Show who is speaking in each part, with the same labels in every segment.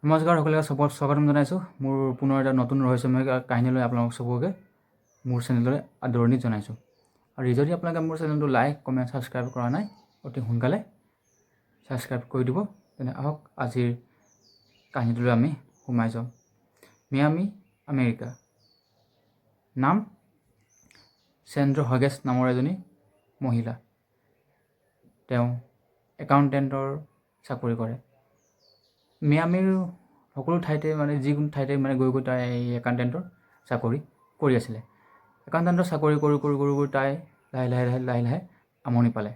Speaker 1: নমস্কাৰ সকলোকে স্বাগতম জনাইছোঁ মোৰ পুনৰ এটা নতুন ৰহস্যময় কাহিনীলৈ আপোনালোক চবকে মোৰ চেনেললৈ আদৰণি জনাইছোঁ। আৰু যদি আপোনালোকে মোৰ চেনেলটো লাইক কমেণ্ট ছাবস্ক্ৰাইব কৰা নাই অতি সোনকালে ছাবস্ক্ৰাইব কৰি দিব। তেনে আহক আজিৰ কাহিনীটোলৈ আমি সোমাই যাওঁ। Miami America. নাম চেন্দ্ৰ হাগেছ নামৰ এজনী মহিলা। তেওঁ একাউণ্টেণ্টৰ চাকৰি কৰে। মিয়ামিৰ সকলো ঠাইতে যিকোনো ঠাইতে গৈ তাই একাউণ্টেণ্টৰ চাকৰি কৰি আছিলে। একাউণ্টেণ্টৰ চাকৰি কৰি তাই লাহে লাহে আমনি পালে।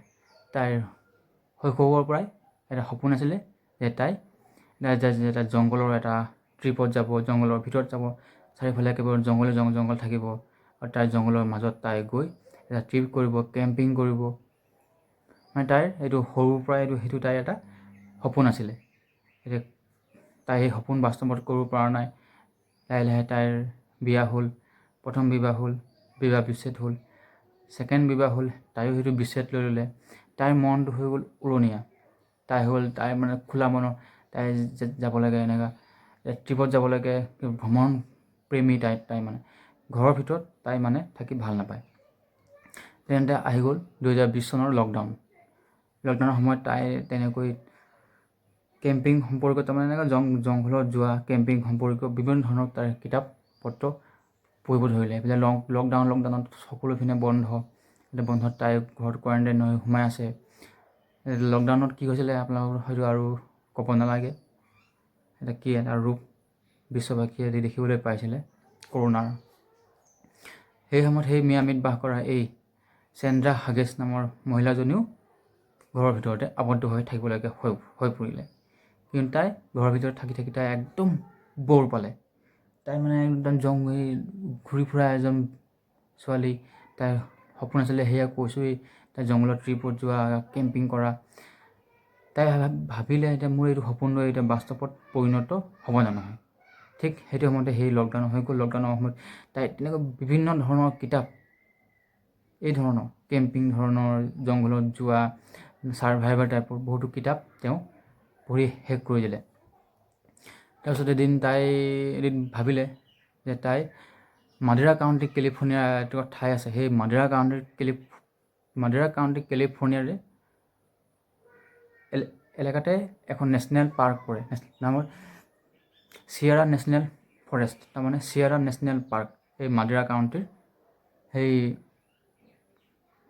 Speaker 1: তাইৰ শৈশৱৰ পৰাই এটা সপোন আছিলে যে তাই এটা জংঘলৰ এটা ট্ৰিপত যাব, জংঘলৰ ভিতৰত যাব, চাৰিওফালে কেৱল জংঘল থাকিব আৰু তাই জংঘলৰ মাজত তাই গৈ এটা ট্ৰিপ কৰিব, কেম্পিং কৰিব। তাইৰ এইটো সৰুৰ পৰাই সেইটো তাইৰ এটা সপোন আছিলে। এতিয়া তাই সেই সপোন বাস্তৱত কৰিব পৰা নাই। লাহে তাইৰ বিয়া হ'ল। প্ৰথম বিবাহ হ'ল, বিবাহ বিচ্ছেদ হ'ল। ছেকেণ্ড বিবাহ হ'ল, তাইও সেইটো বিচ্ছেদ লৈ ল'লে। তাইৰ মনটো হৈ গ'ল উৰণীয়া। তাই খোলা মনৰ। তাই যাব লাগে এনেকুৱা ট্ৰিপত যাব লাগে, ভ্ৰমণ প্ৰেমী তাই ঘৰৰ ভিতৰত তাই থাকি ভাল নাপায়। তেনেতে আহি গ'ল 2020 চনৰ লকডাউন। লকডাউনৰ সময়ত তাই তেনেকৈ কেম্পিং সম্পৰ্কীয় এনেকুৱা জংঘলত যোৱা কেম্পিং সম্পৰ্কীয় বিভিন্ন ধৰণৰ তাৰ কিতাপ পত্ৰ পঢ়িব ধৰিলে। এইফালে লকডাউনত সকলোখিনি বন্ধ। এতিয়া বন্ধত তাই ঘৰত কোৱাৰেণ্টাইন হৈ সোমাই আছে। লকডাউনত কি হৈছিলে আপোনালোকৰ হয়তো আৰু ক'ব নালাগে। এটা কি এটা ৰূপ বিশ্ববাসীয়ে দেখিবলৈ পাইছিলে কৰোণাৰ। সেই সময়ত সেই মিয়ামিত বাস কৰা এই চেন্দ্ৰা হাগেছ নামৰ মহিলাজনীও ঘৰৰ ভিতৰতে আবদ্ধ হৈ থাকিবলগীয়া হৈ পৰিলে। কিন্তু তাই ঘৰৰ ভিতৰত থাকি তাই একদম বৰ পালে। তাই একদম ঘূৰি ফুৰা এজন ছোৱালী। তাইৰ সপোন আছিলে, সেয়া কৈছোঁৱেই, তাই জংঘলত ট্ৰিপত যোৱা, কেম্পিং কৰা। তাই ভাবিলে এতিয়া মোৰ এইটো সপোন লৈ এতিয়া বাস্তৱত পৰিণত হ'ব নে নহয়। ঠিক সেইটো সময়তে সেই লকডাউন হৈ গ'ল। লকডাউনৰ সময়ত তাই তেনেকৈ বিভিন্ন ধৰণৰ কিতাপ, এই ধৰণৰ কেম্পিং ধৰণৰ জংঘলত যোৱা ছাৰ্ভাইভাৰ টাইপৰ বহুতো কিতাপ তেওঁ পঢ়ি শেষ কৰি দিলে। তাৰপিছত এদিন ভাবিলে যে তাই মাদিৰা কাউণ্টি কেলিফৰ্ণিয়া এটা ঠাই আছে। সেই মাদিৰা কাউণ্টি কেলিফৰ্ণিয়াৰে এলেকাতে এখন নেশ্যনেল পাৰ্ক পৰে। নামৰ Sierra national forest. Sierra national park এই মাদিৰা কাউণ্টিৰ সেই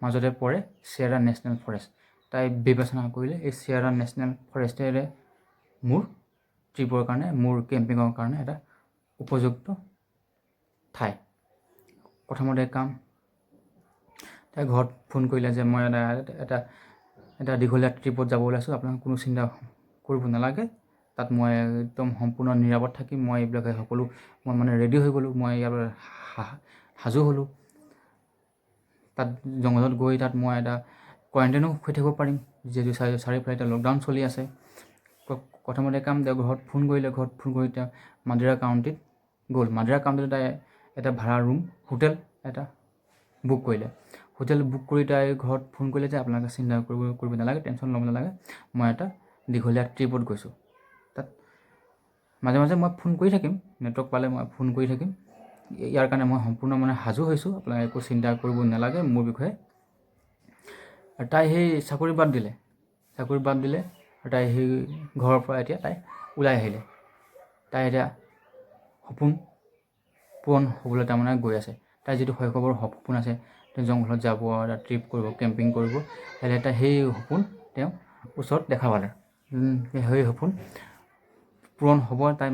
Speaker 1: মাজতে পৰে চিয়েৰা নেশ্যনেল ফৰেষ্ট। তাই বিবেচনা কৰিলে এই চিয়েৰা নেশ্যনেল ফৰেষ্টেৰে মোৰ ট্ৰিপৰ কাৰণে, মোৰ কেম্পিঙৰ কাৰণে এটা উপযুক্ত ঠাই। প্ৰথমতে কাম তাই ঘৰত ফোন কৰিলে যে মই এটা দীঘলীয়া ট্ৰিপত যাব ওলাইছোঁ, আপোনালোকে কোনো চিন্তা কৰিব নালাগে। তাত মই একদম সম্পূৰ্ণ নিৰাপদ থাকিম। মই এইবিলাক সকলো মই ৰেডি হৈ গ'লোঁ। মই ইয়াৰ সাজু হ'লোঁ। তাত জংঘলত গৈ তাত মই এটা কোৱাৰেণ্টাইনো হৈ থাকিব পাৰিম, যিহেতু চাৰিওফালে এতিয়া লকডাউন চলি আছে। প্ৰথমতে কাম তেওঁ ঘৰত ফোন কৰিলে। ঘৰত ফোন কৰি তেওঁ মাদিৰা কাউণ্টিত গ'ল। মাদিৰা কাউণ্টিত তাই এটা ভাড়া ৰুম, হোটেল এটা বুক কৰিলে। হোটেল বুক কৰি তাই ঘৰত ফোন কৰিলে যে আপোনালোকে চিন্তা কৰিব নালাগে, টেনশ্যন ল'ব নালাগে, মই এটা দীঘলীয়া ট্ৰিপত গৈছোঁ। তাত মাজে মাজে মই ফোন কৰি থাকিম, নেটৱৰ্ক পালে মই ফোন কৰি থাকিম। ইয়াৰ কাৰণে মই সম্পূৰ্ণ সাজু হৈছোঁ, আপোনালোকে একো চিন্তা কৰিব নালাগে মোৰ বিষয়ে। আৰু তাই সেই চাকৰি বাদ দিলে আৰু তাই সেই ঘৰৰ পৰা এতিয়া তাই ওলাই আহিলে। তাই এতিয়া সপোন পূৰণ হ'বলৈ গৈ আছে। তাই যিটো শৈশৱৰ সপোন আছে, তেওঁ জংঘলত যাব, এটা ট্ৰিপ কৰিব, কেম্পিং কৰিব, তাই সেই সপোন তেওঁ ওচৰত দেখা পালে। সেই সপোন পূৰণ হ'ব। তাই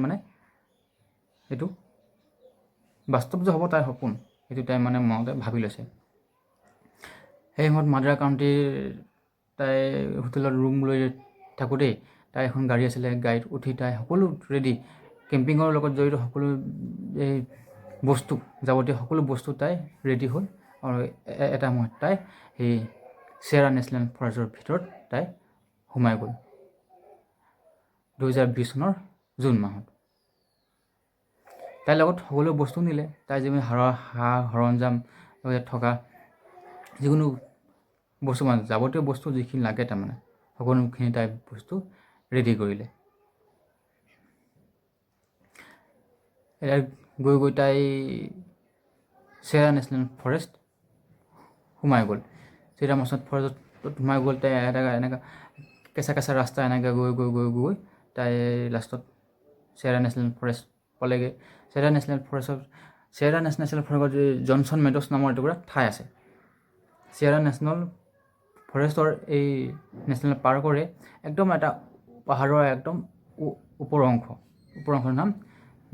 Speaker 1: এইটো বাস্তৱ যে হ'ব তাইৰ সপোন, সেইটো তাই মনতে ভাবি লৈছে। সেই সময়ত মাদিৰা কাউণ্টিৰ তাই হোটেলত ৰুম লৈ থাকোঁতেই তাই এখন গাড়ী আছিলে। গাড়ীত উঠি তাই সকলো ৰেডি, কেম্পিঙৰ লগত জড়িত সকলো এই বস্তু, যাৱতীয় সকলো বস্তু তাই ৰেডি হ'ল। আৰু এটা সময়ত তাই সেই চিয়েৰা নেশ্যনেল ফৰেষ্টৰ ভিতৰত তাই সোমাই গ'ল 2020 চনৰ জুন মাহত। তাইৰ লগত সকলো বস্তু নিলে। তাই যিমান সৰঞ্জাম থকা যিকোনো বস্তু যাৱতীয় বস্তু যিখিনি লাগে সকলোখিনি তাই বস্তু ৰেডি কৰিলে। এতিয়া গৈ গৈ তাই চেৰা নেশ্যনেল ফৰেষ্ট সোমাই গ'ল। চেৰা নেশ্যনেল ফৰেষ্টত সোমাই গ'ল। তাই এনেকৈ কেঁচা কেঁচা ৰাস্তা এনেকৈ গৈ গৈ গৈ গৈ তাই লাষ্টত চেৰা নেশ্যনেল ফৰেষ্ট পালেগৈ। চেৰা নেশ্যনেল ফৰেষ্টত জনচন মেডছ নামৰ এটুকুৰা ঠাই আছে। চেৰা নেশ্যনেল ফৰেষ্টৰ এই নেশ্যনেল পাৰ্কৰে একদম এটা পাহাৰৰ একদম ওপৰ অংশৰ নাম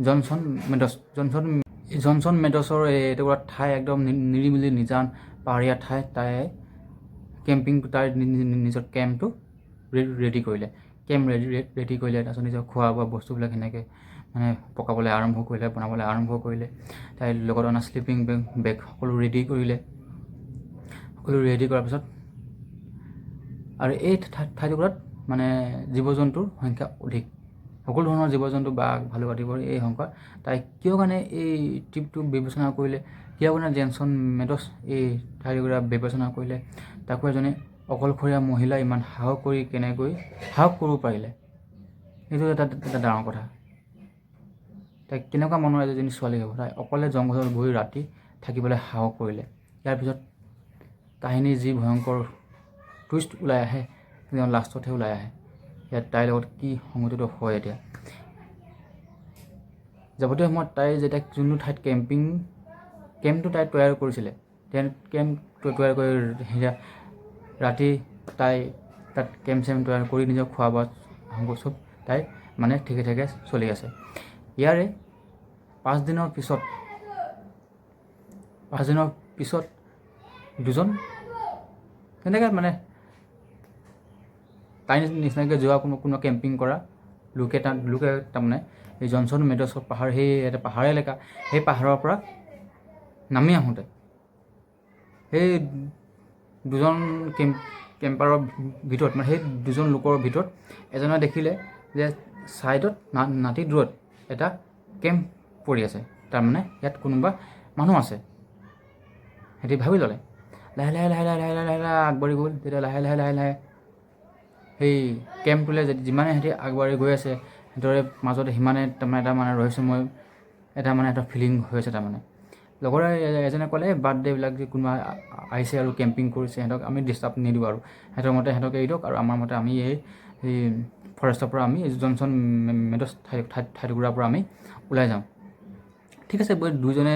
Speaker 1: জনচন মেডছ। জনচন মেডছৰ এই এটুকুৰা ঠাই একদম নিৰিবিলি নিজান পাহাৰীয়া ঠাই। তাই তাই নিজৰ কেম্পটো ৰেডি কৰিলে। তাৰপিছত নিজৰ খোৱা বোৱা বস্তুবিলাক সেনেকৈ মানে পকাবলৈ আৰম্ভ কৰিলে, বনাবলৈ আৰম্ভ কৰিলে। তাইৰ লগত অনা শ্লিপিং বেগ সকলো ৰেডি কৰিলে। সকলো ৰেডি কৰাৰ পিছত আৰু এই ঠাইটুকুৰাত মানে জীৱ জন্তুৰ সংখ্যা অধিক। সকলো ধৰণৰ জীৱ জন্তু বাঘ ভালুক আদিবোৰ এই সংখ্যা। তাই কিয় কাৰণে এই ট্ৰিপটো বিবেচনা কৰিলে, কিয় কাৰণে জনচন মেডছ এই ঠাইটুকুৰা বিবেচনা কৰিলে, তাকো এজনী অকলশৰীয়া মহিলা ইমান সাহস কৰি কেনেকৈ সাহস কৰিব পাৰিলে, এইটো এটা ডাঙৰ কথা। তাই কেনেকুৱা মনৰ এজনী ছোৱালী হ'ব, তাই অকলে জংঘলত গৈ ৰাতি থাকিবলৈ সাহস কৰিলে। ইয়াৰ পিছত কাহিনীৰ যি ভয়ংকৰ টুইষ্ট ওলাই আহে, লাষ্টতহে ওলাই আহে। ইয়াত তাইৰ লগত কি সংঘটিত হয়। এতিয়া যাৱতীয় সময়ত তাই যেতিয়া যোনটো ঠাইত কেম্পটো তাই তৈয়াৰ কৰিছিলে, কেম্প তৈয়াৰ কৰি ৰাতি তাই তাত কেম্প তৈয়াৰ কৰি নিজৰ খোৱা বোৱা চব তাই মানে ঠিকে ঠাকে চলি আছে। ইয়াৰে 5 দিনৰ পিছত দুজন তেনেকৈ মানে তাই নিচিনাকৈ যোৱা কোনো কেম্পিং কৰা লোকে তাৰমানে এই জনচন মেডছৰ পাহাৰ, সেই এটা পাহাৰ এলেকা, সেই পাহাৰৰ পৰা নামি আহোঁতে সেই দুজন কেম্পাৰৰ ভিতৰত মানে সেই দুজন লোকৰ ভিতৰত এজনে দেখিলে যে ছাইডত নাতি দূৰত এটা কেম্প পৰি আছে, তাৰমানে ইয়াত কোনোবা মানুহ আছে। সিহঁতি ভাবি ল'লে। লাহে লাহে লাহে লাহে লাহে লাহে লাহে আগবাঢ়ি গ'ল। তেতিয়া লাহে লাহে লাহে লাহে সেই কেম্পটোলৈ যিমানে সিহঁতি আগবাঢ়ি গৈ আছে, সিহঁতৰে মাজতে সিমানে তাৰমানে এটা মানে ৰহস্যময় এটা ফিলিং হৈ আছে। তাৰমানে লগৰে এজনে ক'লে বাদ দে এইবিলাক, যে কোনোবা আহিছে আৰু কেম্পিং কৰিছে, সিহঁতক আমি ডিষ্টাৰ্ব নিদিওঁ আৰু সিহঁতৰ মতে সিহঁতকে এৰি দিয়ক, আৰু আমাৰ মতে আমি এই ফৰেষ্টৰ পৰা আমি জনচন মেডছ ঠাইটুকুৰাৰ পৰা আমি ওলাই যাওঁ। ঠিক আছে, দুইজনে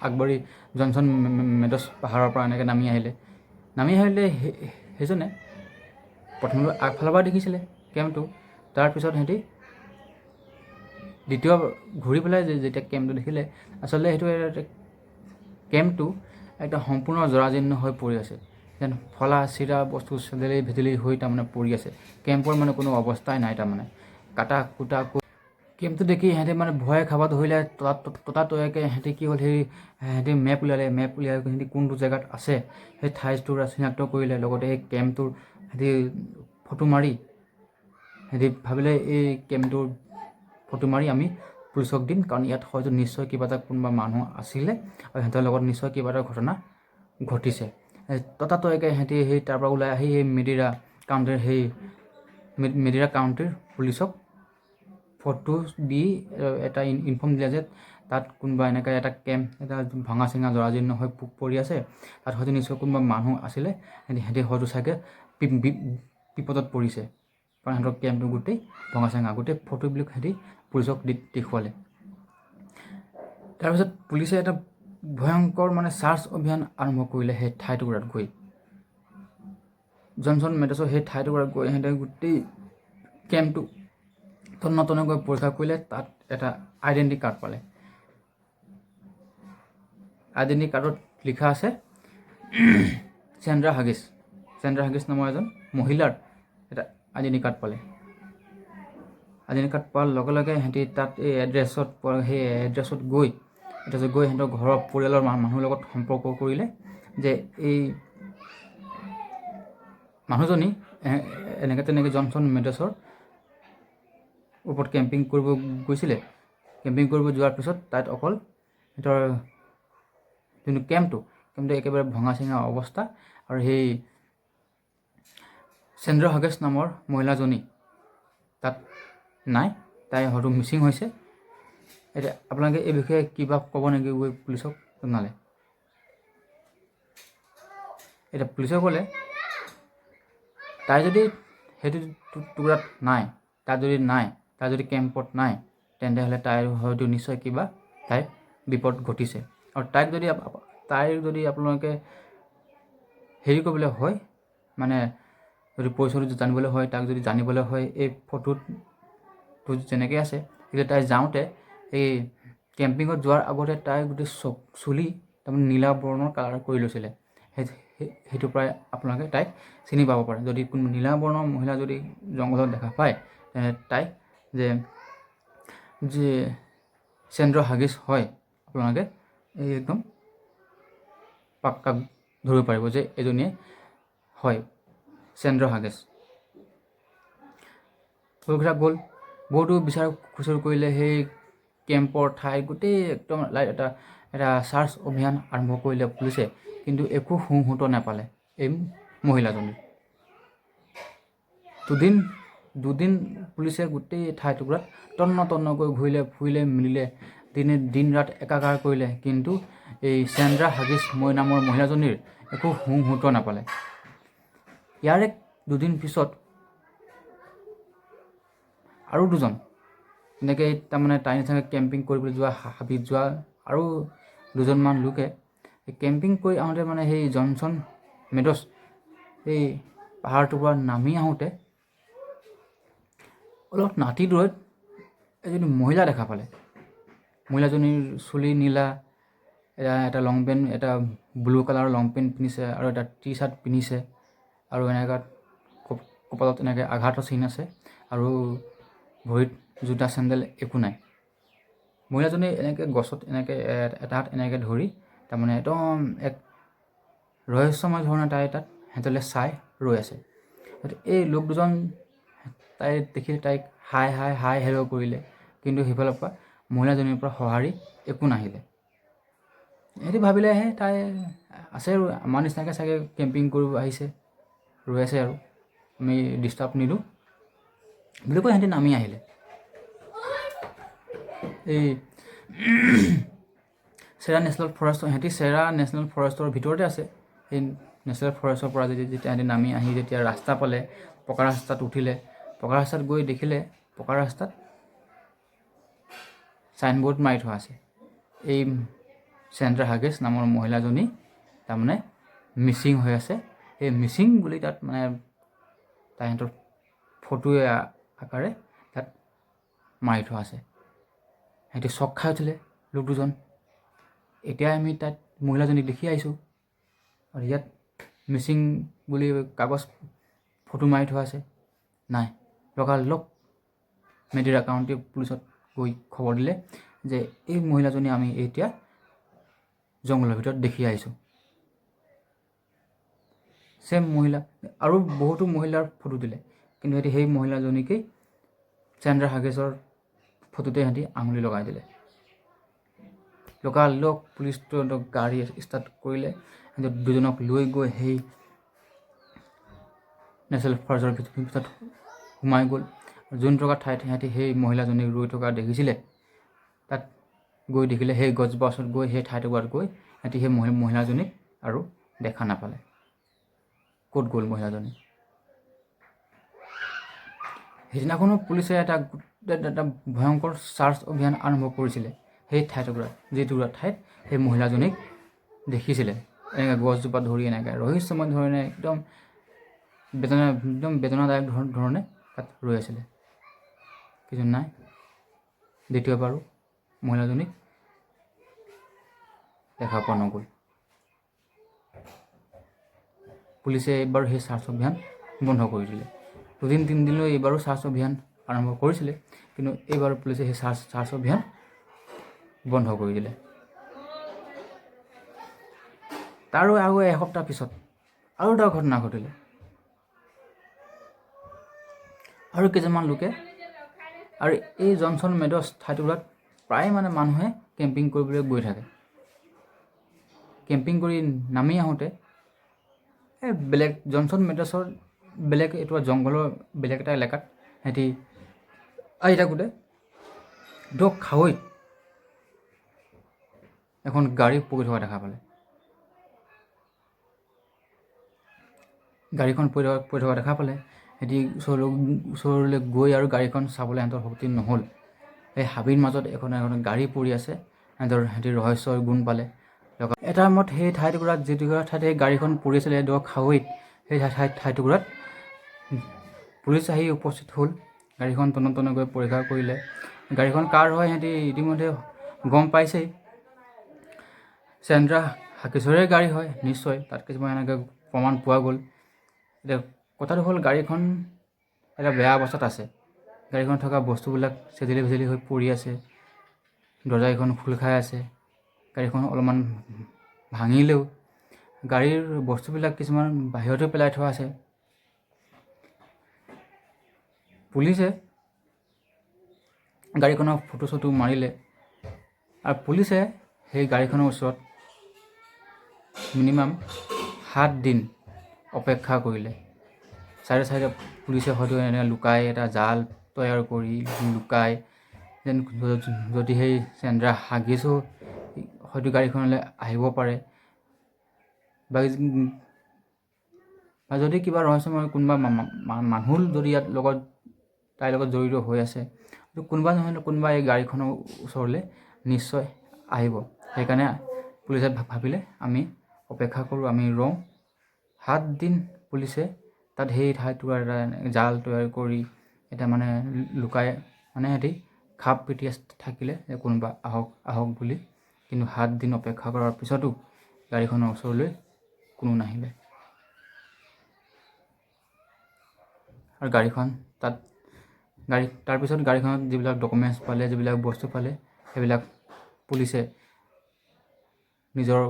Speaker 1: আগবাঢ়ি জনচন মেডছ পাহাৰৰ পৰা এনেকৈ নামি আহিলে। সেইজনে প্ৰথমতে আগফালৰ পৰা দেখিছিলে কেম্পটো, তাৰপিছত সিহঁতি দ্বিতীয় ঘূৰি পেলাই যেতিয়া কেম্পটো দেখিলে, আচলতে সেইটো কেম্পটো একদম সম্পূৰ্ণ জৰাজীৰ্ণ হৈ পৰি আছে। যেন ফলা চিৰা বস্তু চেদেলি ভেদেলি হৈ তাৰমানে পৰি আছে। কেম্পৰ মানে কোনো অৱস্থাই নাই, তাৰমানে কাটা কুটা। কেম্পটো দেখি সিহঁতে মানে ভয় খাব ধৰিলে। ততাতৈয়াকৈ সিহঁতে কি হ'ল, সিহঁতে মেপ উলিয়াই সিহঁতে কোনটো জেগাত আছে সেই ঠাইটোৰ চিনাক্ত কৰিলে। লগতে সেই কেম্পটোৰ সিহঁতে ফটো মাৰি সিহঁতে ভাবিলে এই কেম্পটোৰ ফটো মাৰি আমি পুলিচক দিম, কাৰণ ইয়াত হয়তো নিশ্চয় কিবা এটা কোনোবা মানুহ আছিলে আৰু সিহঁতৰ লগত নিশ্চয় কিবা এটা ঘটনা ঘটিছে। ততাতৈয়াকৈ সিহঁতে সেই তাৰ পৰা ওলাই আহি সেই মেডিৰা কাউণ্টিৰ পুলিচক ফটো দি এটা ইনফৰ্ম দিলে যে তাত কোনোবা এনেকৈ এটা কেম্প, এটা ভঙা চিঙা জৰাজীৰ্ণ হৈ পৰি আছে, তাত হয়তো নিশ্চয় কোনোবা মানুহ আছিলে, সিহঁতে হয়তো চাগে বিপদত পৰিছে, কাৰণ সিহঁতৰ কেম্পটো গোটেই ভঙা চিঙা। গোটেই ফটোবিলাক সিহঁতি পুলিচক দেখুৱালে। তাৰপিছত পুলিচে এটা ভয়ংকৰ মানে চাৰ্চ অভিযান আৰম্ভ কৰিলে। সেই ঠাইটুকুৰাত গৈ জনচন মেডছৰ সেই ঠাইটুকুৰাত গৈ সিহঁতে গোটেই কেম্পটো তন্নতন্নকৈ পৰীক্ষা কৰিলে। তাত এটা আইডেণ্টি কাৰ্ড পালে। আইডেণ্টি কাৰ্ডত লিখা আছে চেন্দ্ৰা হাগিছ নামৰ এজন মহিলাৰ এটা আইডেণ্টি কাৰ্ড পালে। আইডেণ্টি কাৰ্ড পোৱাৰ লগে লগে সিহঁতি তাত এই এড্ৰেছত গৈ সিহঁতৰ ঘৰৰ পৰিয়ালৰ মানুহৰ লগত সম্পৰ্ক কৰিলে যে এই মানুহজনী এনেকৈ তেনেকৈ জনচন মেডছৰ ওপৰত কেম্পিং কৰিব গৈছিলে। কেম্পিং কৰিব যোৱাৰ পিছত তাত অকল সিহঁতৰ যোনটো কেম্পটো একেবাৰে ভঙা চিঙা অৱস্থা, আৰু সেই চেন্দ্ৰা হাগেছ নামৰ মহিলাজনী তাত নাই, তাই হয়তো মিচিং হৈছে। এতিয়া আপোনালোকে এই বিষয়ে কিবা ক'ব নেকি গৈ পুলিচক জনালে? এতিয়া পুলিচে ক'লে তাই যদি সেইটো টুকুৰাত নাই, তাই যদি কেম্পত নাই, তেন্তে হ'লে তাইৰ হয়তো নিশ্চয় কিবা তাইৰ বিপদ ঘটিছে। আৰু তাইৰ যদি আপোনালোকে হেৰি কৰিবলৈ হয়, মানে যদি পৰিচয়টো জানিবলৈ হয়, তাক যদি জানিবলৈ হয়, এই ফটোটো যেনেকৈ আছে, এতিয়া তাই যাওঁতে এই কেম্পিঙত যোৱাৰ আগতে তাই গোটেই চুলি তাৰমানে নীলা বৰণৰ কালাৰ কৰি লৈছিলে। সেইটো পৰাই আপোনালোকে তাইক চিনি পাব পাৰে। যদি কোনো নীলা বৰ্ণৰ মহিলা যদি জংঘলত দেখা পায়, তাইক যে চেন্দ্ৰ হাগিছ হয়, আপোনালোকে এই একদম পাক্কা ধৰিব পাৰিব যে এজনীয়ে হয় চেন্দ্ৰ হাগিছ। পৰীক্ষা গ'ল, বহুতো বিচাৰ খোচৰ কৰিলে, সেই কেম্পৰ ঠাই গোটেই একদম এটা চাৰ্চ অভিযান আৰম্ভ কৰিলে পুলিচে, কিন্তু একো সোঁত নাপালে এই মহিলাজনীৰ। দুদিন পুলিচে গোটেই ঠাইটুকুৰাত তন্নকৈ ফুৰিলে মেলিলে, দিন ৰাত একাকাৰ কৰিলে, কিন্তু এই চেন্দ্ৰা হাগিছ নামৰ মহিলাজনীৰ একো সোঁত নাপালে। ইয়াৰে দুদিন পিছত আৰু দুজন এনেকৈ তাৰমানে তাই নিচিনাকৈ কেম্পিং কৰিবলৈ যোৱা হাবিত যোৱা আৰু দুজনমান লোকে কেম্পিং কৰি আহোঁতে মানে সেই জনচন মেডছ সেই পাহাৰটোৰ পৰা নামি আহোঁতে অলপ নাতি দূৰত এজনী মহিলা দেখা পালে। মহিলাজনীৰ চুলি নীলা, এটা লং পেণ্ট, এটা ব্লু কালাৰৰ লং পেণ্ট পিন্ধিছে আৰু এটা টি চাৰ্ট পিন্ধিছে, আৰু এনেকুৱা কপালত এনেকৈ আঘাতৰ চিন আছে, আৰু ভৰিত জোতা চেণ্ডেল একো নাই। মহিলাজনী এনেকৈ গছত এটা হাত এনেকৈ ধৰি তাৰমানে একদম এক ৰহস্যময় ধৰণে তাই তাত সিহঁতলৈ চাই ৰৈ আছে। এই লোক দুজন তাই দেখিলে, তাইক হাই হেল্ল' কৰিলে, কিন্তু সেইফালৰ পৰা মহিলাজনীৰ পৰা সঁহাৰি একো নাহিলে। সিহঁতি ভাবিলে তাই আছে আৰু আমাৰ নিচিনাকৈ চাগে কেম্পিং কৰিব আহিছে, ৰৈ আছে, আৰু আমি ডিষ্টাৰ্ব নিদিওঁ বুলি কৈ সিহঁতি নামি আহিলে। এই চেৰা নেশ্যনেল ফৰেষ্টৰ চেৰা নেশ্যনেল ফৰেষ্টৰ ভিতৰতে আছে। সেই নেশ্যনেল ফৰেষ্টৰ পৰা যেতিয়া সিহঁতি নামি আহি যেতিয়া ৰাস্তা পালে, পকা ৰাস্তাত উঠিলে, পকা ৰাস্তাত গৈ দেখিলে পকা ৰাস্তাত চাইনবোৰ্ড মাৰি থোৱা আছে, এই চেন্দ্ৰা হাগিছ নামৰ মহিলাজনী তাৰমানে মিচিং হৈ আছে। সেই মিচিং বুলি তাত মানে তাহাঁতৰ ফটো আকাৰে তাত মাৰি থোৱা আছে। সিহঁতি চক খাই উঠিলে লোক দুজন। এতিয়া আমি তাত মহিলাজনীক দেখি আহিছোঁ, আৰু ইয়াত মিচিং বুলি কাগজ ফটো মাৰি থোৱা আছে। নাই, লগালগ মেডিৰা কাউণ্টি পুলিচত গৈ খবৰ দিলে যে এই মহিলাজনী আমি এতিয়া জংঘলৰ ভিতৰত দেখি আহিছোঁ। চেম মহিলা আৰু বহুতো মহিলাৰ ফটো দিলে, কিন্তু সিহঁতি সেই মহিলাজনীকেই চেন্দ্ৰা হাগিছৰ ফটোতে সিহঁতি আঙুলি লগাই দিলে। লগালগ পুলিচটো গাড়ী ষ্টাৰ্ট কৰিলে, সিহঁতি দুজনক লৈ গৈ সেই নেশ্যনেল ফৰেষ্টৰ ভিতৰত সোমাই গ'ল। যোন থকা ঠাইত সিহঁতি সেই মহিলাজনীক ৰৈ থকা দেখিছিলে, তাত গৈ দেখিলে সেই গছজোপাৰ ওচৰত গৈ সেই ঠাইটুকুৰাত গৈ সিহঁতি সেই মহিলাজনীক আৰু দেখা নাপালে। ক'ত গ'ল মহিলাজনী? সেইদিনাখনো পুলিচে এটা ভয়ংকৰ চাৰ্চ অভিযান আৰম্ভ কৰিছিলে সেই ঠাইটুকুৰাত, যিটুকুৰা ঠাইত সেই মহিলাজনীক দেখিছিলে এনেকৈ গছজোপা ধৰি এনেকৈ ৰহস্যময় ধৰণে একদম বেদনাদায়ক ধৰণে তাত ৰৈ আছিলে। কিন্তু নাই, দ্বিতীয়বাৰো মহিলাজনীক দেখা পোৱা নগ'ল। পুলিচে এইবাৰ সেই চাৰ্চ অভিযান বন্ধ কৰি দিলে। দুদিন তিনিদিনলৈ এইবাৰো চাৰ্চ অভিযান আৰম্ভ কৰিছিলে, কিন্তু এইবাৰ পুলিচে সেই চাৰ্চ অভিযান বন্ধ কৰি দিলে। তাৰো আৰু এসপ্তাহ পিছত আৰু এটা ঘটনা ঘটিলে। আৰু কেইজনমান লোকে, আৰু এই জনচন মেডছ ঠাইটুকুৰাত প্ৰায় মানে মানুহে কেম্পিং কৰিবলৈ গৈ থাকে। কেম্পিং কৰি নামি আহোঁতে বেলেগ জনচন মেডছৰ বেলেগ এইটো জংঘলৰ বেলেগ এটা এলেকাত সিহঁতি আহি থাকোঁতে খাৱৈত এখন গাড়ী পৰি থকা দেখা পালে। গাড়ীখন পৰি থকা দেখা পালে। সিহঁতি ওচৰলৈ গৈ আৰু গাড়ীখন চাবলৈ সিহঁতৰ শক্তি নহ'ল। এই হাবিৰ মাজত এখন গাড়ী পৰি আছে। সিহঁতি ৰহস্যৰ গুণ পালে। এটা সময়ত সেই ঠাইটুকুৰাত যিটুকুৰা ঠাইত সেই গাড়ীখন পৰি আছিলে খাৱৈত, সেই ঠাইটুকুৰাত পুলিচ আহি উপস্থিত হ'ল। গাড়ীখন তন্ন গৈ পৰীক্ষা কৰিলে। গাড়ীখন কাৰ হয় সিহঁতি ইতিমধ্যে গম পাইছেই। চেন্দ্ৰা হাগিছৰে গাড়ী হয় নিশ্চয়। তাত কিছুমান এনেকৈ প্ৰমাণ পোৱা গ'ল। এতিয়া কথাটো হ'ল গাড়ীখন এটা বেয়া অৱস্থাত আছে। গাড়ীখনত থকা বস্তুবিলাক চেজেলি হৈ পৰি আছে। দৰ্জাকেইখন খোল খাই আছে। গাড়ীখন অলপমান ভাঙিলেও গাড়ীৰ বস্তুবিলাক কিছুমান বাহিৰতে পেলাই থোৱা আছে। পুলিচে গাড়ীখনৰ ফটো চটো মাৰিলে আৰু পুলিচে সেই গাড়ীখনৰ ওচৰত মিনিমাম 7 দিন অপেক্ষা কৰিলে। চাইডে পুলিচে হয়তো এনে লুকাই এটা জাল তৈয়াৰ কৰি লুকাই যেন যদি সেই চেন্দ্ৰা হাগিছো হয়তো গাড়ীখনলৈ আহিব পাৰে বা যদি কিবা ৰহস্যময় কোনোবা মানুহ যদি ইয়াত তাইৰ লগত জড়িত হৈ আছে, কোনোবা নহয় কোনোবা এই গাড়ীখনৰ ওচৰলৈ নিশ্চয় আহিব। সেইকাৰণে পুলিচে ভাবিলে আমি অপেক্ষা কৰোঁ, আমি ৰওঁ। 7 দিন পুলিচে তাত সেই ঠাইটো এটা জাল তৈয়াৰ কৰি এটা মানে লুকাই সিহঁতি খাপ পিটি থাকিলে যে কোনোবা আহক বুলি। কিন্তু 7 দিন অপেক্ষা কৰাৰ পিছতো গাড়ীখনৰ ওচৰলৈ কোনো নাহিলে। আৰু তাৰপিছত গাড়ীখনত যিবিলাক ডকুমেণ্টছ পালে, যিবিলাক বস্তু পালে, সেইবিলাক পুলিচে নিজৰ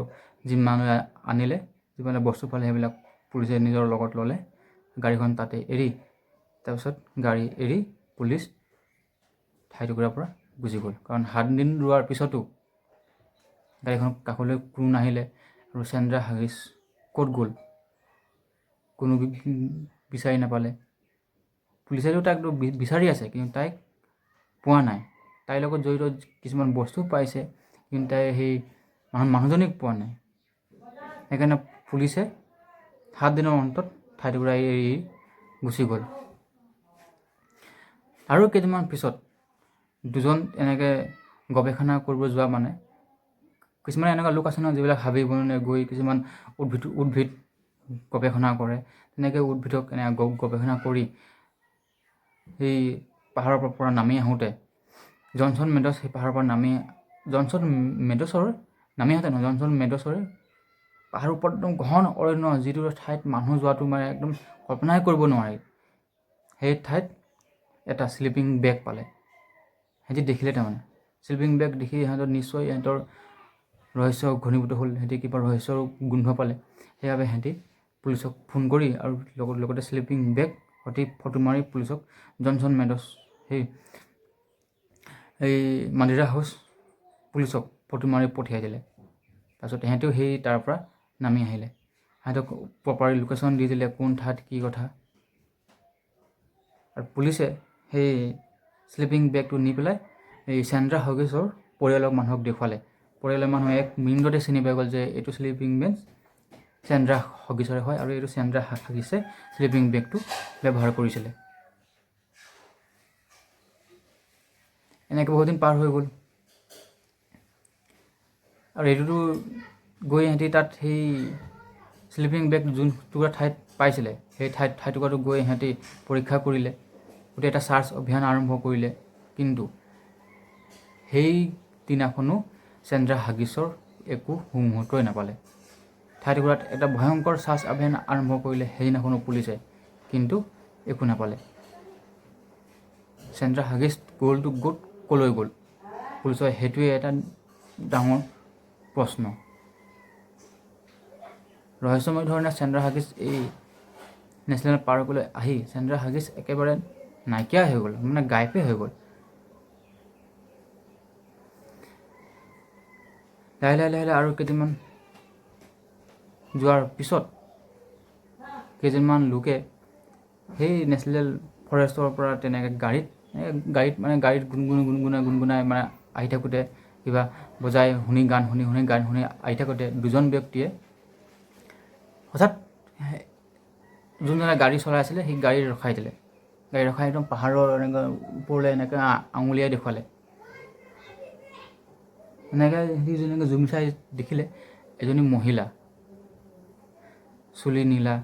Speaker 1: জিম্মালৈ আনিলে। যিবিলাক বস্তু পালে সেইবিলাক পুলিচে নিজৰ লগত ল'লে। গাড়ীখন তাতে এৰি তাৰপিছত গাড়ী এৰি পুলিচ ঠাইটুকুৰাৰ পৰা গুচি গ'ল। কাৰণ 7 দিন ৰোৱাৰ পিছতো গাড়ীখন কাষলৈ কোনো নাহিলে। আৰু চেন্দ্ৰা হাগিছ ক'ত গ'ল কোনো বিচাৰি নাপালে। পুলিচেতো তাক বিচাৰি আছে কিন্তু তাইক পোৱা নাই। তাইৰ লগত জড়িত কিছুমান বস্তু পাইছে কিন্তু তাই সেই মানুহজনীক পোৱা নাই। সেইকাৰণে পুলিচে 7 দিনৰ অন্তত ঠাইটুকুৰা এৰি গুচি গ'ল। আৰু কেইদিনমান পিছত দুজন এনেকৈ গৱেষণা কৰিব যোৱা কিছুমান এনেকুৱা লোক আছে নহয় যিবিলাক হাবি বননিলৈ গৈ কিছুমান উদ্ভিদ গৱেষণা কৰে। তেনেকৈ উদ্ভিদক গৱেষণা কৰি সেই পাহাৰৰ পৰা নামি আহোঁতে জনচন মেডছ সেই পাহাৰৰ পৰা জনচন মেডছৰে পাহাৰৰ ওপৰত একদম ঘন অৰণ্য, যিটো ঠাইত মানুহ যোৱাটো একদম কল্পনাই কৰিব নোৱাৰি। সেই ঠাইত এটা স্লিপিং বেগ পালে। সিহঁতি দেখিলে তাৰমানে স্লিপিং বেগ দেখি সিহঁতৰ নিশ্চয় সিহঁতৰ ৰহস্য ঘনীভূত হ'ল। সিহঁতি কিবা ৰহস্যৰ গোন্ধ পালে। সেইবাবে সিহঁতি পুলিচক ফোন কৰি আৰু লগতে স্লিপিং বেগ সঠিক ফটো মাৰি পুলিচক জনচন মেডছ এই মাদিৰা হাউচ পুলিচক ফটো মাৰি পঠিয়াই দিলে। তাৰপিছত সিহঁতেও তাৰ পৰা নামি আহিলে। সিহঁতক প্ৰপাৰ লোকেশ্যন দি দিলে কোন ঠাইত কি কথা। আৰু পুলিচে সেই স্লিপিং বেগটো নি পেলাই এই চেন্দ্ৰা হাগিছৰ পৰিয়ালৰ মানুহক দেখুৱালে। পৰিয়ালৰ মানুহে 1 মিনিটতে চিনি পাই গ'ল যে এইটো স্লিপিং বেগ চেন্দ্ৰা হাগিছৰে হয় আৰু এইটো চেন্দ্ৰা হাগিছে স্লিপিং বেগটো ব্যৱহাৰ কৰিছিলে। এনেকৈ বহুত দিন পাৰ হৈ গ'ল। আৰু এইটোতো গৈ সিহঁতি তাত সেই স্লিপিং বেগ যোনটুকুৰা ঠাইত পাইছিলে সেই ঠাইটুকুৰাটো গৈ সিহঁতি পৰীক্ষা কৰিলে। গোটেই এটা চাৰ্চ অভিযান আৰম্ভ কৰিলে। কিন্তু সেই দিনাখনো চেন্দ্ৰা হাগিছৰ একো মুহূৰ্তই নাপালে। ঠাইটুকুৰাত এটা ভয়ংকৰ চাৰ্চ অভিযান আৰম্ভ কৰিলে সেইদিনাখনো পুলিচে, কিন্তু একো নাপালে। চেন্দ্ৰা হাগিছ ক'লৈ গ'ল? পুলিচৰ সেইটোৱে এটা ডাঙৰ প্ৰশ্ন। ৰহস্যময় ধৰণে চেন্দ্ৰা হাগিছ এই নেশ্যনেল পাৰ্কলৈ আহি চেন্দ্ৰা হাগিছ একেবাৰে নাইকিয়া হৈ গ'ল, গায়বে হৈ গ'ল। লাহে আৰু কেইদিনমান যোৱাৰ পিছত কেইজনমান লোকে সেই নেশ্যনেল ফৰেষ্টৰ পৰা তেনেকৈ গাড়ীত গুণগুণাই আহি থাকোঁতে কিবা বজাই গান শুনি আহি থাকোঁতে দুজন ব্যক্তিয়ে হঠাৎ যোনজনে গাড়ী চলাই আছিলে সেই গাড়ী ৰখাই দিলে। গাড়ী ৰখাই একদম পাহাৰৰ এনেকৈ ওপৰলৈ এনেকৈ আঙুলিয়াই দেখুৱালে। এনেকৈ সিজনীকে জুম চাই দেখিলে এজনী মহিলা, চুলি নীলা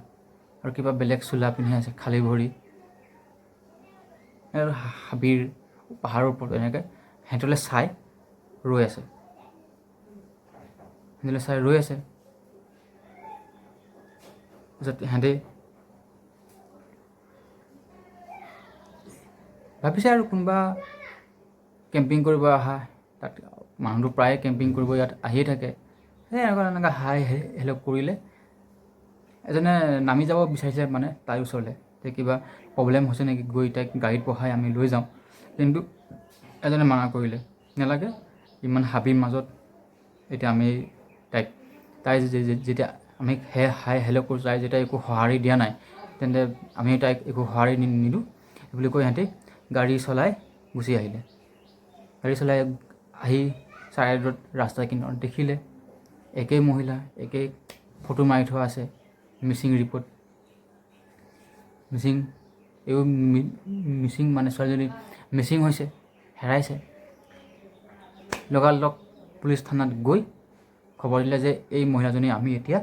Speaker 1: আৰু কিবা বেলেগ চোলা পিন্ধি আছে, খালী ভৰি, আৰু হাবিৰ পাহাৰৰ ওপৰত এনেকৈ সিহঁতলৈ চাই ৰৈ আছে। তাৰপিছত সিহঁতে ভাবিছে আৰু কোনোবা কেম্পিং কৰিব অহা, তাত মানুহটো প্ৰায়ে কেম্পিং কৰিব ইয়াত আহিয়ে থাকে। সেই এনেকুৱা হাই হেল্ল' কৰিলে। এজনে নামি যাব বিচাৰিছে মানে তাইৰ ওচৰলৈ, যে কিবা প্ৰব্লেম হৈছে নেকি, গৈ তাইক গাড়ীত বহাই আমি লৈ যাওঁ। কিন্তু এজনে মানা কৰিলে, নালাগে, ইমান হাবিৰ মাজত এতিয়া আমি তাই যেতিয়া আমি হাই হেল্ল' কৰিছোঁ, তাই যেতিয়া একো সঁহাৰি দিয়া নাই, তেন্তে আমি তাইক একো সঁহাৰি নিদিওঁ বুলি কৈ সিহঁতি গাড়ী চলাই গুচি আহিলে। গাড়ী চলাই আহি ছাইডত ৰাস্তা কিনাৰত দেখিলে একেই মহিলা, একেই ফটো মাৰি থোৱা আছে, মিচিং ৰিপৰ্ট। মিচিং মানে ছোৱালীজনী মিচিং হৈছে, হেৰাইছে। লগালগ পুলিচ থানাত গৈ খবৰ দিলে যে এই মহিলাজনী আমি এতিয়া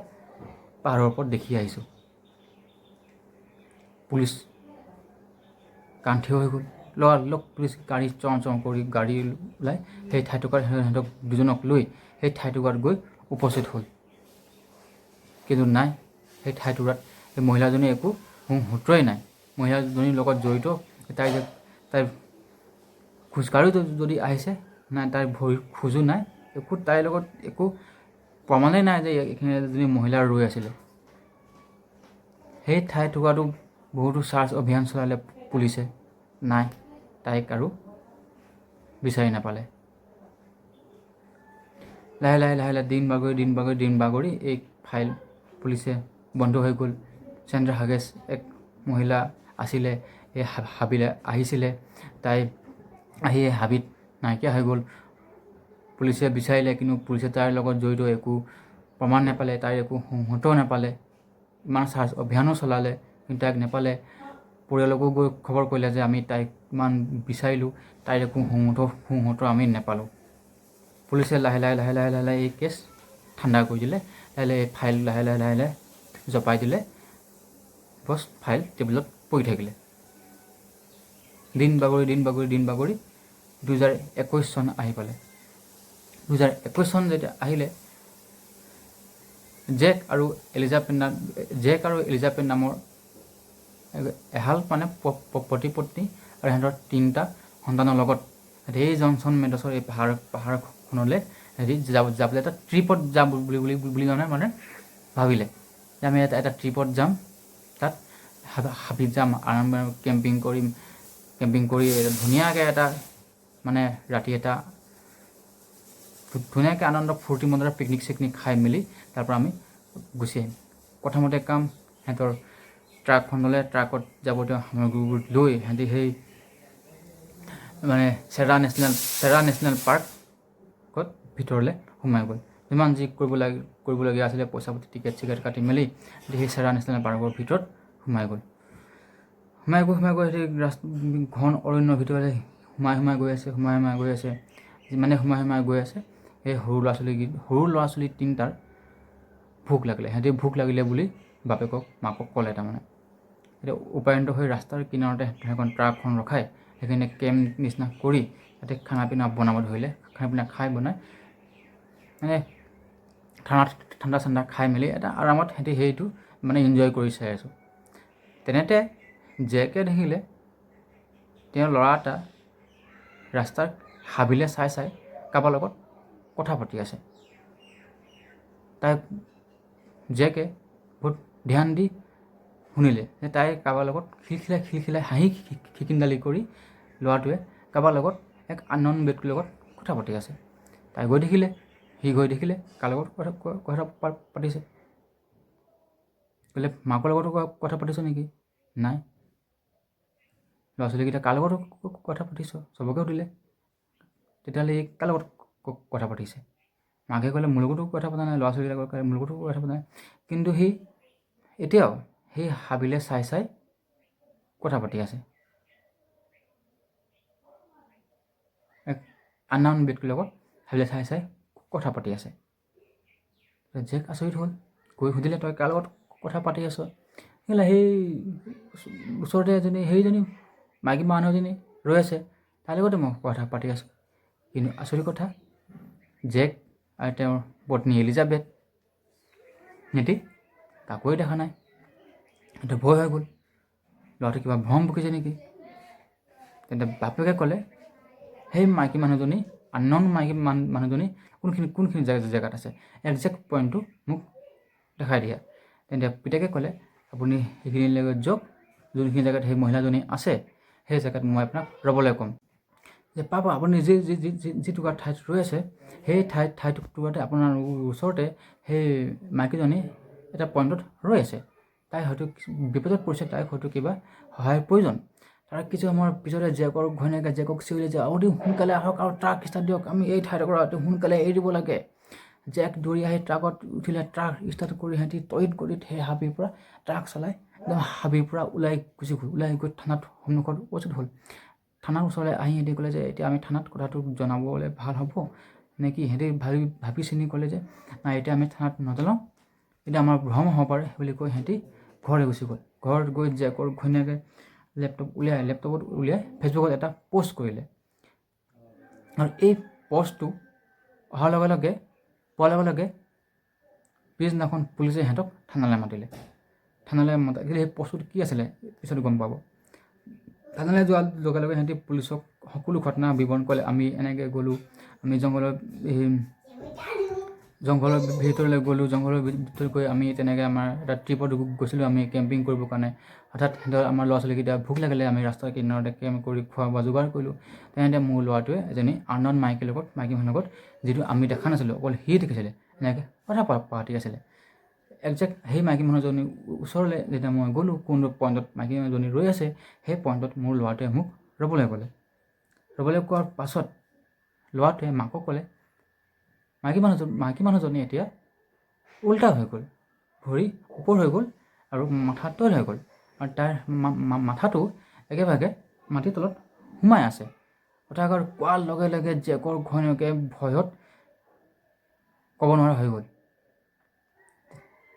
Speaker 1: পাহাৰৰ ওপৰত দেখি আহিছোঁ। পুলিচ কাণ্ঠিও হৈ গ'ল। লগালগ পুলিচ গাড়ী চং কৰি গাড়ী ওলাই সেই ঠাইটুকুৰাত সিহঁতক দুজনক লৈ সেই ঠাইটুকুৰাত গৈ উপস্থিত হ'ল। কিন্তু নাই, সেই ঠাইটুকুৰাত সেই মহিলাজনীৰ একো সূত্ৰই নাই। মহিলাজনীৰ লগত জড়িত তাইৰ খোজকাঢ়িও যদি আহিছে, নাই তাইৰ ভৰিৰ খোজো নাই, একো তাইৰ লগত একো প্ৰমাণেই নাই যে এইখিনি এজনী মহিলা ৰৈ আছিলে। সেই ঠাইটুকুৰাটো বহুতো চাৰ্চ অভিযান চলালে পুলিচে, নাই, তাইক আৰু বিচাৰি নাপালে। লাহে লাহে দিন বাগৰি এই ফাইল পুলিচে বন্ধ হৈ গ'ল। চেন্দ্ৰা হাগেছ এক মহিলা আছিলে, এই হাবিলৈ আহিছিলে, তাই আহি হাবিত নাইকিয়া হৈ গ'ল। পুলিচে বিচাৰিলে, কিন্তু পুলিচে তাইৰ লগত জড়িত একো প্ৰমাণ নাপালে, তাইৰ একো সংহত নাপালে। ইমান চাৰ্চ অভিযানো চলালে, কিন্তু তাইক নাপালে। পৰিয়ালকো গৈ খবৰ কৰিলে যে আমি তাইক ইমান বিচাৰিলোঁ, তাইৰ একো সংহত আমি নাপালোঁ। পুলিচে লাহে লাহে এই কেছ ঠাণ্ডা কৰি দিলে, লাহে এই ফাইল লাহে লাহে জপাই দিলে। বছ ফাইল টেবুলত পৰি থাকিলে। দিন বাগৰি 2021 চন আহি পালে। 2021 চন যেতিয়া আহিলে, জেক আৰু এলিজাবেথ নামৰ এহাল মানে পতি পত্নী আৰু সিহঁতৰ 3টা সন্তানৰ লগত এই জনচন মেডছৰ এই পাহাৰখনলৈ যাবলৈ এটা ট্ৰিপত যাম বুলি মানে ভাবিলে যে আমি এটা ট্ৰিপত যাম, তাত হাবিত যাম, কেম্পিং কৰি ধুনীয়াকৈ এটা মানে ৰাতি এটা ধুনীয়াকৈ আনন্দ ফূৰ্তি মনেৰে পিকনিক চিকনিক খাই মেলি তাৰ পৰা আমি গুচি আহিম। প্ৰথমতে কাম সিহঁতৰ ট্ৰাকখনলৈ, ট্ৰাকত যাৱতীয় সামগ্ৰীবোৰ লৈ সিহঁতি সেই মানে চেৰা নেশ্যনেল পাৰ্কত ভিতৰলৈ সোমাই গ'ল। যিমান যি কৰিবলগীয়া আছিলে, পইচা পাতি টিকেট চিকেট কাটি মেলি সেই চেৰা নেশ্যনেল পাৰ্কৰ ভিতৰত সোমাই গ'ল। সোমাই গৈ সেই ঘন অৰণ্যৰ ভিতৰলৈ সোমাই গৈ আছে। যিমানে সোমাই গৈ আছে, সেই সৰু ল'ৰা ছোৱালী 3টাৰ ভোক লাগিলে। সিহঁতি ভোক লাগিলে বুলি বাপেকক মাকক ক'লে। তাৰমানে এতিয়া উপায়ন্ত হৈ ৰাস্তাৰ কিনাৰতে সেইখন ট্ৰাকখন ৰখাই সেইখিনি কেম্প নিচিনা কৰি তাতে খানা পিনা বনাব ধৰিলে। খানা পিনা বনাই মানে ঠাণ্ডা চাণ্ডা খাই মেলি এটা আৰামত সিহঁতি সেইটো মানে এনজয় কৰি চাই আছোঁ। তেনেতে জেকে দেখিলে তেওঁৰ ল'ৰা এটা ৰাস্তাৰ হাবিলৈ চাই কাৰোবাৰ লগত কথা পাতি আছে। জেকে বহুত ধ্যান দি শুনিলে যে তাই কাৰোবাৰ লগত খিলখিলাই হাঁহি খিকিন্দালি কৰি ল'ৰাটোৱে কাৰোবাৰ লগত এক আননোন ব্যক্তিৰ লগত কথা পাতি আছে। সি গৈ দেখিলে কাৰ লগত কথা পাতিছে। ক'লে, মাকৰ লগতো কথা পাতিছ নেকি? নাই। ল'ৰা ছোৱালীকেইটা কাৰ লগত কথা পাতিছ? চবকে সুধিলে। তেতিয়াহ'লে কাৰ লগত কথা পাতিছে। মাকে ক'লে মোৰ লগতো কথা পতা নাই, ল'ৰা ছোৱালীবিলাকৰ ক'লে মোৰ লগতো কথা পতা নাই, কিন্তু সি এতিয়াও সেই হাবিলে চাই চাই কথা পাতি আছে, এক আনন'ন ব্যক্তিৰ লগত হাবিলে চাই চাই কথা পাতি আছে। জেক আচৰিত হ'ল, গৈ সুধিলে তই কাৰ লগত কথা পাতি আছ? সেইলা সেই ওচৰতে সেইজনী মাইকী মানুহজনী ৰৈ আছে, তাৰ লগতে মই কথা পাতি আছোঁ। কিন্তু আচৰিত কথা, জেক আৰু তেওঁৰ পত্নী এলিজাবেথ সিহঁতি কাকোৱে দেখা নাই। এটা ভয় হৈ গ'ল, ল'ৰাটো কিবা ভ্ৰম বকিছে নেকি। তেন্তে বাপেকে ক'লে সেই মাইকী মানুহজনী আনন'ন মাইকী মানুহজনী কোনখিনি জেগাত আছে, একজেক্ট পইণ্টটো মোক দেখাই দিয়া। তেন্তে পিতেকে ক'লে আপুনি সেইখিনিলৈকে যাওক, যোনখিনি জেগাত সেই মহিলাজনী আছে সেই জেগাত মই আপোনাক ৰ'বলৈ ক'ম। যে পাব আপুনি যিটুকুৰা ঠাইত ৰৈ আছে সেই ঠাইটুকুৰাতে আপোনাৰ ওচৰতে সেই মাইকীজনী এটা পইণ্টত ৰৈ আছে, তাই হয়তো বিপদত পৰিছে, তাইক হয়তো কিবা সহায়ৰ প্ৰয়োজন। তাৰ কিছু সময়ৰ পিছতে জেকৰ ঘৈণীয়েকে জেকক চিঞৰিলে যে অতি সোনকালে আহক আৰু ট্ৰাক ষ্টাৰ্ট দিয়ক, আমি এই ঠাইটুকুৰা অতি সোনকালে এৰি দিব লাগে। জেক দৌৰি আহি ট্ৰাকত উঠিলে, ট্ৰাক ষ্টাৰ্ট কৰি সিহঁতি তড়িৎ গতিত সেই হাবিৰ পৰা ট্ৰাক চলাই একদম হাবিৰ পৰা ওলাই গৈ থানাত সন্মুখত উপস্থিত হ'ল। থানাৰ ওচৰলৈ আহি সিহঁতি ক'লে যে এতিয়া আমি থানাত কথাটো জনাবলৈ ভাল হ'ব নেকি? সিহঁতি ভাবি চিনি ক'লে যে নাই, এতিয়া আমি থানাত নজনাওঁ, এতিয়া আমাৰ ভ্ৰম হ'ব পাৰে বুলি কৈ সিহঁতি ঘৰলৈ গুচি গ'ল। ঘৰত গৈ জেকৰ ঘৈণীয়েকে লেপটপত উলিয়াই ফেচবুকত এটা পষ্ট কৰিলে। আৰু এই পষ্টটো পোৱাৰ লগে লগে পিছদিনাখন পুলিচে সিহঁতক থানালৈ মাতিলে। সেই পষ্টটো কি আছিলে পিছত গম পাব। থানালৈ যোৱাৰ লগে লগে সিহঁতি পুলিচক সকলো ঘটনা বিৱৰণ কৰিলে। আমি এনেকৈ গ'লোঁ, আমি জংঘলৰ ভিতৰলৈ গ'লোঁ, জংঘলৰ ভিতৰত গৈ আমি তেনেকৈ আমাৰ এটা ট্ৰিপত গৈছিলোঁ আমি কেম্পিং কৰিবৰ কাৰণে। হঠাৎ আমাৰ ল'ৰা ছোৱালীকেইটা ভোক লাগিলে, আমি ৰাস্তাৰ কিনাৰতে কেম্প কৰি খোৱা বোৱা যোগাৰ কৰিলোঁ। তেনেতে মোৰ ল'ৰাটোৱে এজনী আনন'ন মাইকী মানুহৰ লগত, যিটো আমি দেখা নাছিলোঁ, অকল সি দেখিছিলে, এনেকৈ কথা পাতি আছিলে। একজেক্ট সেই মাইকী মানুহজনীৰ ওচৰলৈ যেতিয়া মই গ'লোঁ, কোনটো পইণ্টত মাইকী মানুহজনী ৰৈ আছে, সেই পইণ্টত মোৰ ল'ৰাটোৱে মোক ৰ'বলৈ ক'লে। ৰ'বলৈ কোৱাৰ পাছত ল'ৰাটোৱে মাকক ক'লে মাইকী মানুহজনী এতিয়া উল্টা হৈ গ'ল, ভৰি ওপৰ হৈ গ'ল আৰু মাথা তল হৈ গ'ল, আৰু তাৰ মাথাটো একেভাগে মাটিৰ তলত সোমাই আছে। কথাষাৰ কোৱাৰ লগে লগে জেকৰ ঘৈণীয়েকে ভয়ত ক'ব নোৱাৰা হৈ গ'ল।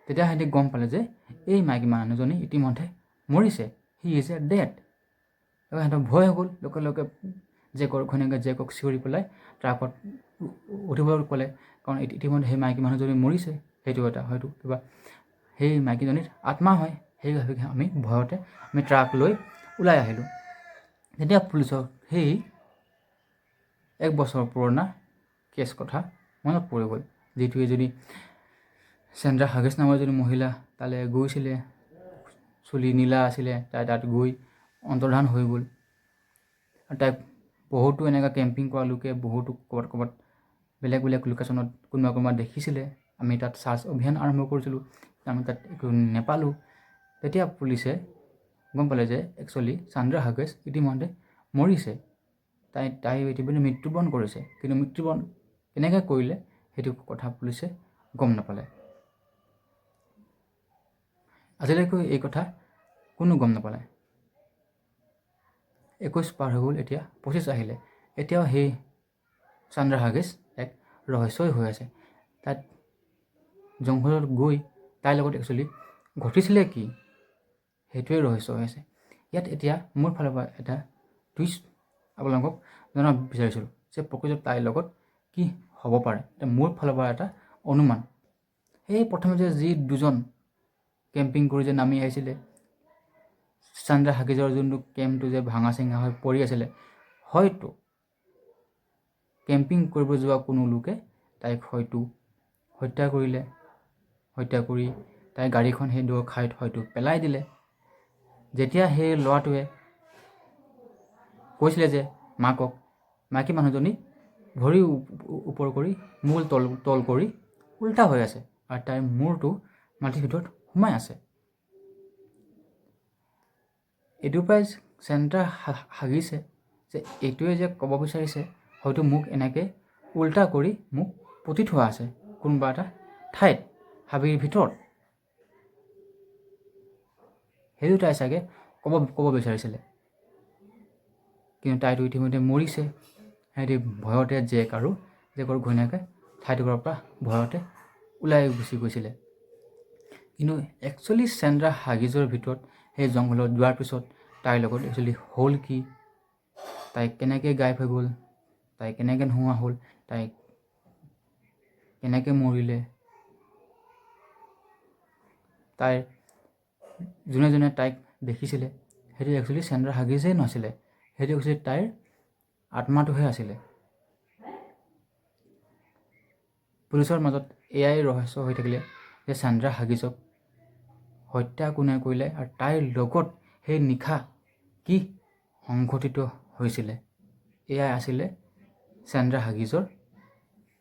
Speaker 1: তেতিয়া সিহঁতি গম পালে যে এই মাইকী মানুহজনী ইতিমধ্যে মৰিছে, হি ইজ এ ডেড। সিহঁতৰ ভয় হৈ গ'ল। লগে লগে জেকৰ ঘৈণীয়েকে জেকক চিঞৰি পেলাই ট্ৰাকত উঠিবলৈ ক'লে, কাৰণ ইতিমধ্যে সেই মাইকী মানুহজনী মৰিছে, সেইটো এটা হয়তো কিবা সেই মাইকীজনীৰ আত্মা হয়। সেই ভাবি আমি ভয়তে আমি ট্ৰাক লৈ ওলাই আহিলোঁ। তেতিয়া পুলিচৰ সেই 1 বছৰ পুৰণা কেছ কথা মনত পৰি গ'ল, যিটো এজনী চেন্দ্ৰা হাগেছ নামৰ এজনী মহিলা তালৈ গৈছিলে, চুলি নীলা আছিলে, তাই তাত গৈ অন্তৰ্ধান হৈ গ'ল। আৰু তাইক বহুতো এনেকুৱা কেম্পিং কৰা লোকে বহুতো ক'ৰবাত বেলেগ লোকেশ্যনত কোনোবা দেখিছিলে। আমি তাত চাৰ্চ অভিযান আৰম্ভ কৰিছিলোঁ, আমি তাত একো নেপালোঁ। তেতিয়া পুলিচে গম পালে যে একচুৱেলি চেন্দ্ৰা হাগেছ ইতিমধ্যে মৰিছে, তাই ইতিমধ্যে মৃত্যুবৰণ কৰিছে। কিন্তু মৃত্যুবৰণ কেনেকৈ কৰিলে সেইটো কথা পুলিচে গম নাপালে। আজিলৈকে এই কথা কোনো গম নাপালে। 21 পাৰ হৈ গ'ল, এতিয়া 25 আহিলে, এতিয়াও সেই চেন্দ্ৰা হাগেছ এক ৰহস্যই হৈ আছে। তাত জংঘলত গৈ তাইৰ লগত একচুৱেলি ঘটিছিলে কি, সেইটোৱে ৰহস্য হৈ আছে। ইয়াত এতিয়া মোৰ ফালৰ পৰা এটা টুইষ্ট আপোনালোকক জনাব বিচাৰিছিলোঁ যে প্ৰকৃতত তাইৰ লগত কি হ'ব পাৰে। এতিয়া মোৰ ফালৰ পৰা এটা অনুমান, সেই প্ৰথমে যি দুজন কেম্পিং কৰি যে নামি আহিছিলে, চেন্দ্ৰা হাগেছৰ যোনটো কেম্পটো যে ভাঙা চিঙা হৈ পৰি আছিলে, হয়তো কেম্পিং কৰিব যোৱা কোনো লোকে তাইক হয়তো হত্যা কৰিলে, হত্যা কৰি তাইৰ গাড়ীখন সেই ঠাইত হয়তো পেলাই দিলে। যেতিয়া সেই ল'ৰাটোৱে কৈছিলে যে মাইকী মানুহজনী ভৰি ওপৰ কৰি মূৰ তল কৰি উল্টা হৈ আছে, আৰু তাইৰ মূৰটো মাটিৰ ভিতৰত সোমাই আছে। এইটোৰ পৰাই চেন্দ্ৰা হাগেছে যে এইটোৱে যে ক'ব বিচাৰিছে, হয়তো মোক এনেকৈ উল্টা কৰি মোক পুতি থোৱা আছে কোনোবা এটা ঠাইত হাবিৰ ভিতৰত। সেইটো তাই চাগে ক'ব বিচাৰিছিলে, কিন্তু তাইতো ইতিমধ্যে মৰিছে। সিহঁতি ভয়তে জেক আৰু ঘৈণীয়েকে ঠাইটুকুৰাৰ পৰা ভয়তে ওলাই গুচি গৈছিলে। কিন্তু একচুৱেলি চেন্দ্ৰা হাগিজৰ ভিতৰত সেই জংঘলত যোৱাৰ পিছত তাইৰ লগত একচুৱেলি হ'ল কি, তাই কেনেকৈ গায়ব হৈ গ'ল, তাই কেনেকৈ নোহোৱা হ'ল, তাই কেনেকৈ মৰিলে, তাইৰ যোনে তাইক দেখিছিলে সেইটো একচুৱেলি চেন্দ্ৰা হাগিজেই নাছিলে, সেইটো একচুৱেলি তাইৰ আত্মাটোহে আছিলে। পুলিচৰ মাজত এয়াই ৰহস্য হৈ থাকিলে যে চেন্দ্ৰা হাগিজক হত্যা কোনে কৰিলে আৰু তাইৰ লগত সেই নিশা কি সংঘটিত হৈছিলে। এয়াই আছিলে চেন্দ্ৰা হাগিজৰ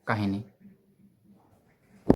Speaker 1: কাহিনী।